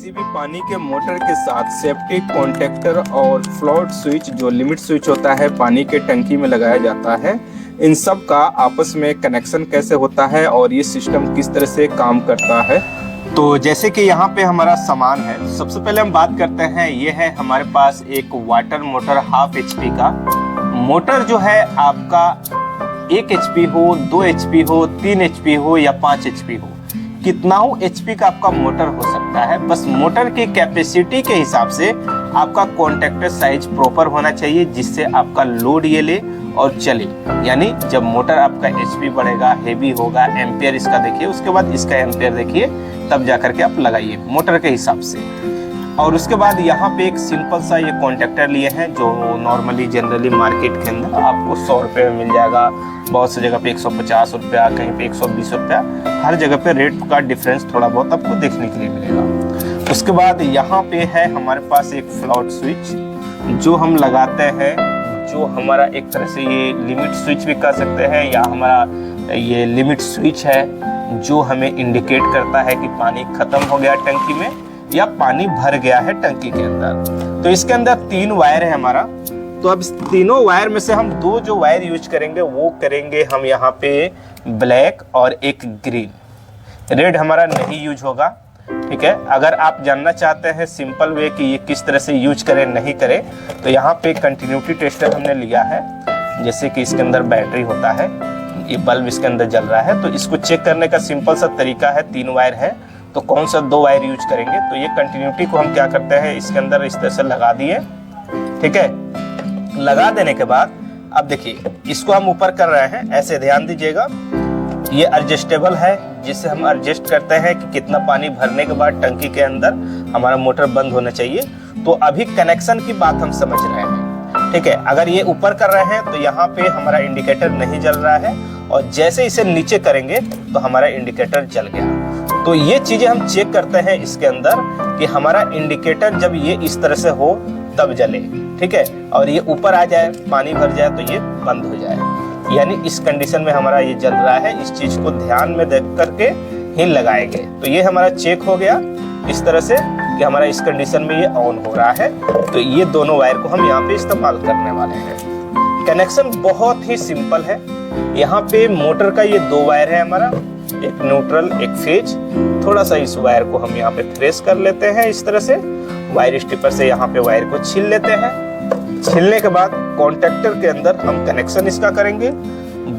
किसी भी पानी के मोटर के साथ सेफ्टी कॉन्टेक्टर और फ्लोट स्विच जो लिमिट स्विच होता है पानी के टंकी में लगाया जाता है, इन सब का आपस में कनेक्शन कैसे होता है और ये सिस्टम किस तरह से काम करता है। तो जैसे कि यहाँ पे हमारा सामान है, सबसे पहले हम बात करते हैं। ये है हमारे पास एक वाटर मोटर 1/2 HP का मोटर, जो है आपका 1 HP हो, 2 HP हो, 3 HP हो या 5 HP हो, कितना हो HP का आपका मोटर हो सकता है। बस मोटर की कैपेसिटी के हिसाब से आपका कॉन्टेक्टर साइज प्रॉपर होना चाहिए, जिससे आपका लोड ये ले और चले। यानी जब मोटर आपका HP बढ़ेगा, हेवी होगा, एम्पियर इसका देखिए, उसके बाद इसका एम्पियर देखिए, तब जाकर के आप लगाइए मोटर के हिसाब से। और उसके बाद यहाँ पे एक सिंपल सा ये कॉन्टेक्टर लिए हैं, जो नॉर्मली जनरली मार्केट के अंदर आपको 100 रुपये में मिल जाएगा, बहुत सी जगह पे 150 रुपया, कहीं पे 120 रुपया, हर जगह पे रेट का डिफरेंस थोड़ा बहुत आपको देखने के लिए मिलेगा। उसके बाद यहाँ पे है हमारे पास एक फ्लोट स्विच जो हम लगाते हैं, जो हमारा एक तरह से ये लिमिट स्विच भी कर सकते हैं, या हमारा ये लिमिट स्विच है जो हमें इंडिकेट करता है कि पानी खत्म हो गया टंकी में या पानी भर गया है टंकी के अंदर। तो इसके अंदर 3 वायर है हमारा। तो अब इस तीनों वायर में से हम 2 जो वायर यूज करेंगे वो करेंगे हम यहाँ पे ब्लैक और एक ग्रीन। रेड हमारा नहीं यूज होगा, ठीक है। अगर आप जानना चाहते हैं सिंपल वे कि ये किस तरह से यूज करें नहीं करें, तो यहाँ पे कंटिन्यूटी टेस्टर हमने लिया है। जैसे कि इसके अंदर बैटरी होता है, ये बल्ब इसके अंदर जल रहा है, तो इसको चेक करने का सिंपल सा तरीका है। 3 वायर है तो कौन सा 2 वायर यूज करेंगे। तो ये कंटिन्यूटी को हम क्या करते हैं, इसके अंदर इस तरह से लगा दिए, ठीक है। लगा देने के बाद अब देखिए इसको हम ऊपर कर रहे हैं, ऐसे ध्यान दीजिएगा। ये एडजस्टेबल है, जिससे हम एडजस्ट करते हैं कि कितना पानी भरने के बाद टंकी के अंदर हमारा मोटर बंद होना चाहिए। तो अभी कनेक्शन की बात हम समझ रहे हैं, ठीक है। अगर ये ऊपर कर रहे हैं तो यहाँ पे हमारा इंडिकेटर नहीं जल रहा है, और जैसे इसे नीचे करेंगे तो हमारा इंडिकेटर जल गया। तो ये चीजें हम चेक करते हैं इसके अंदर कि हमारा इंडिकेटर जब ये इस तरह से हो तब जले, ठीक है। और ये ऊपर आ जाए, पानी भर जाए, तो ये बंद हो जाए। यानी इस कंडीशन में हमारा ये जल रहा है। इस चीज को ध्यान में देख करके ही लगाएंगे। तो ये हमारा चेक हो गया इस तरह से कि हमारा इस कंडीशन में ये ऑन हो रहा है। तो ये दोनों वायर को हम यहाँ पे इस्तेमाल करने वाले हैं। कनेक्शन बहुत ही सिंपल है। यहाँ पे मोटर का ये 2 वायर है हमारा, एक न्यूट्रल एक फेज। थोड़ा सा इस वायर को हम यहाँ पे थ्रेस कर लेते हैं इस तरह से, वायर स्टिपर से यहाँ पे वायर को छील लेते हैं। छीलने के बाद कॉन्टेक्टर के अंदर हम कनेक्शन इसका करेंगे।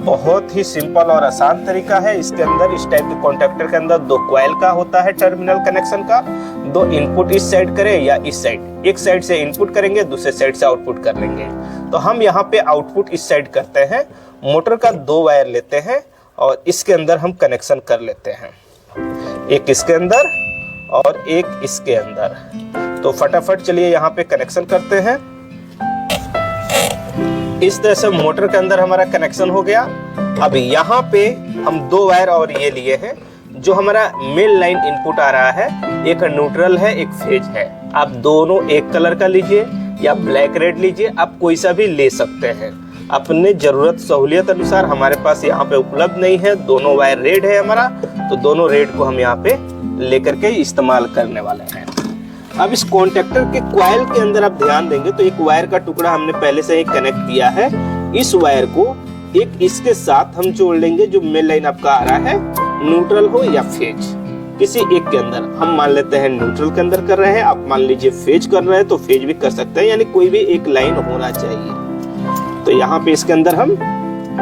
बहुत ही सिंपल और आसान तरीका है। इसके अंदर इस टाइप के कॉन्टेक्टर के अंदर 2 कॉइल का होता है टर्मिनल कनेक्शन का। 2 इनपुट इस साइड करें या इस साइड, एक साइड से इनपुट करेंगे, दूसरे साइड से आउटपुट कर लेंगे। तो हम यहाँ पे आउटपुट इस साइड करते हैं, मोटर का 2 वायर लेते हैं और इसके अंदर हम कनेक्शन कर लेते हैं, एक इसके अंदर और एक इसके अंदर। तो फटाफट चलिए यहाँ पे कनेक्शन करते हैं। इस तरह से मोटर के अंदर हमारा कनेक्शन हो गया। अब यहाँ पे हम 2 वायर और ये लिए हैं, जो हमारा मेन लाइन इनपुट आ रहा है, एक न्यूट्रल है एक फेज है। आप दोनों एक कलर का लीजिए या ब्लैक रेड लीजिए, आप कोई सा भी ले सकते हैं अपने जरूरत सहूलियत अनुसार। हमारे पास यहाँ पे उपलब्ध नहीं है, दोनों वायर रेड है हमारा, तो दोनों रेड को हम यहाँ पे लेकर के इस्तेमाल करने वाले हैं। अब इस कॉन्टेक्टर के कॉइल के अंदर आप ध्यान देंगे तो एक वायर का टुकड़ा हमने पहले से ही कनेक्ट किया है। इस वायर को एक इसके साथ हम जोड़ लेंगे, जो मेन लाइन आपका आ रहा है, न्यूट्रल हो या फेज, किसी एक के अंदर। हम मान लेते हैं न्यूट्रल के अंदर कर रहे हैं, आप मान लीजिए फेज कर रहे हैं तो फेज भी कर सकते हैं, यानी कोई भी एक लाइन होना चाहिए। तो यहाँ पे इसके अंदर हम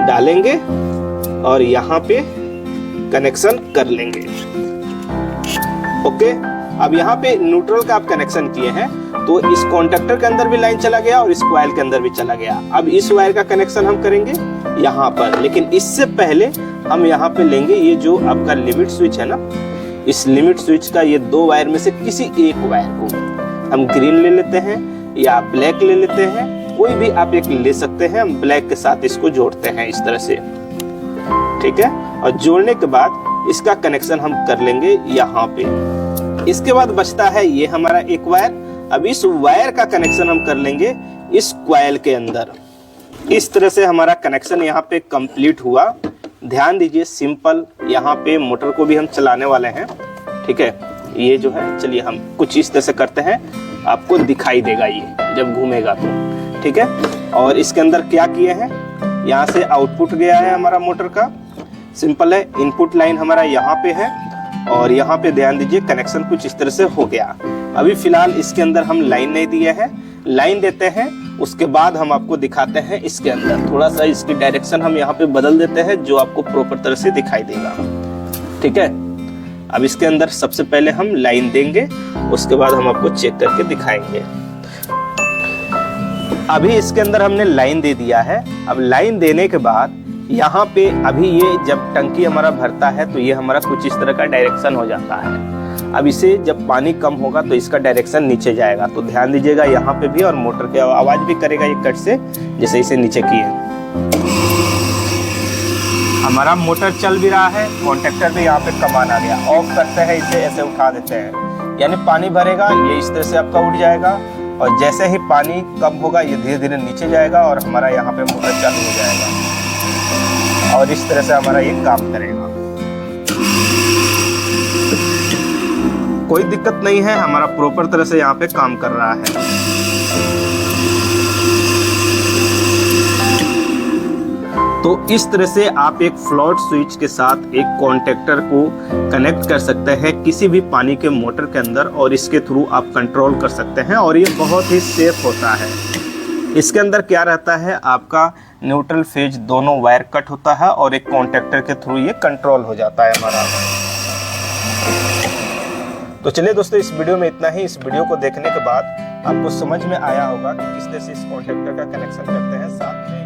डालेंगे और यहाँ पे कनेक्शन कर लेंगे। ओके, अब यहाँ पे न्यूट्रल का आप कनेक्शन किए हैं तो इस कॉन्टेक्टर के अंदर भी लाइन चला गया और इस कॉइल के अंदर भी चला गया। अब इस वायर का कनेक्शन हम करेंगे यहाँ पर, लेकिन इससे पहले हम यहाँ पे लेंगे ये जो आपका लिमिट स्विच है ना, इस लिमिट स्विच का ये 2 वायर में से किसी एक वायर को हम ग्रीन ले लेते हैं या ब्लैक ले लेते हैं, कोई भी आप एक ले सकते हैं। हम ब्लैक के साथ इसको जोड़ते हैं इस तरह से, ठीक है। और जोड़ने के बाद इसका कनेक्शन हम कर लेंगे यहाँ पे। इसके बाद बचता है ये हमारा एक वायर। अब इस वायर का कनेक्शन हम कर लेंगे इस कॉइल के अंदर। इस तरह से हमारा कनेक्शन यहाँ पे कंप्लीट हुआ। ध्यान दीजिए, सिंपल। यहाँ पे मोटर को भी हम चलाने वाले हैं, ठीक है। ये जो है, चलिए हम कुछ इस तरह से करते हैं, आपको दिखाई देगा ये जब घूमेगा तो, ठीक है। और इसके अंदर क्या किए हैं, यहाँ से आउटपुट गया है हमारा मोटर का, सिंपल है। इनपुट लाइन हमारा यहाँ पे है और यहाँ पे ध्यान दीजिए कनेक्शन कुछ इस तरह से हो गया। अभी फिलहाल इसके अंदर हम लाइन नहीं दिए हैं, लाइन देते हैं, उसके बाद हम आपको दिखाते हैं। इसके अंदर थोड़ा सा इसकी डायरेक्शन हम यहाँ पे बदल देते हैं, जो आपको प्रॉपर तरह से दिखाई देगा, ठीक है। अब इसके अंदर सबसे पहले हम लाइन देंगे, उसके बाद हम आपको चेक करके दिखाएंगे। अभी इसके अंदर हमने लाइन दे दिया है। अब लाइन देने के बाद यहाँ पे अभी ये जब टंकी हमारा भरता है तो ये हमारा कुछ इस तरह का डायरेक्शन हो जाता है। अब इसे जब पानी कम होगा तो इसका डायरेक्शन नीचे जाएगा, तो ध्यान दीजिएगा यहाँ पे भी, और मोटर की आवाज भी करेगा ये कट से, जैसे इसे नीचे किए। हमारा मोटर चल भी रहा है, कॉन्ट्रैक्टर भी यहाँ पे कमान आ गया। ऑफ करते हैं इसे, ऐसे उठा देते हैं, यानी पानी भरेगा ये इस तरह से आपका उठ जाएगा, और जैसे ही पानी कम होगा ये धीरे धीरे नीचे जाएगा और हमारा यहाँ पे मोटर चालू हो जाएगा, और इस तरह से हमारा ये काम करेगा। कोई दिक्कत नहीं है, हमारा प्रॉपर तरह से यहाँ पे काम कर रहा है। तो इस तरह से आप एक फ्लोट स्विच के साथ एक कॉन्टैक्टर को कनेक्ट कर सकते हैं किसी भी पानी के मोटर के अंदर, और इसके थ्रू आप कंट्रोल कर सकते हैं, और ये बहुत ही सेफ होता है। इसके अंदर क्या रहता है, आपका न्यूट्रल फेज दोनों वायर कट होता है और एक कॉन्टैक्टर के थ्रू ये कंट्रोल हो जाता है हमारा। तो चलिए दोस्तों, इस वीडियो में इतना ही। इस वीडियो को देखने के बाद आपको समझ में आया होगा कि किस तरह से इस कॉन्टैक्टर का कनेक्शन करते हैं। साथ में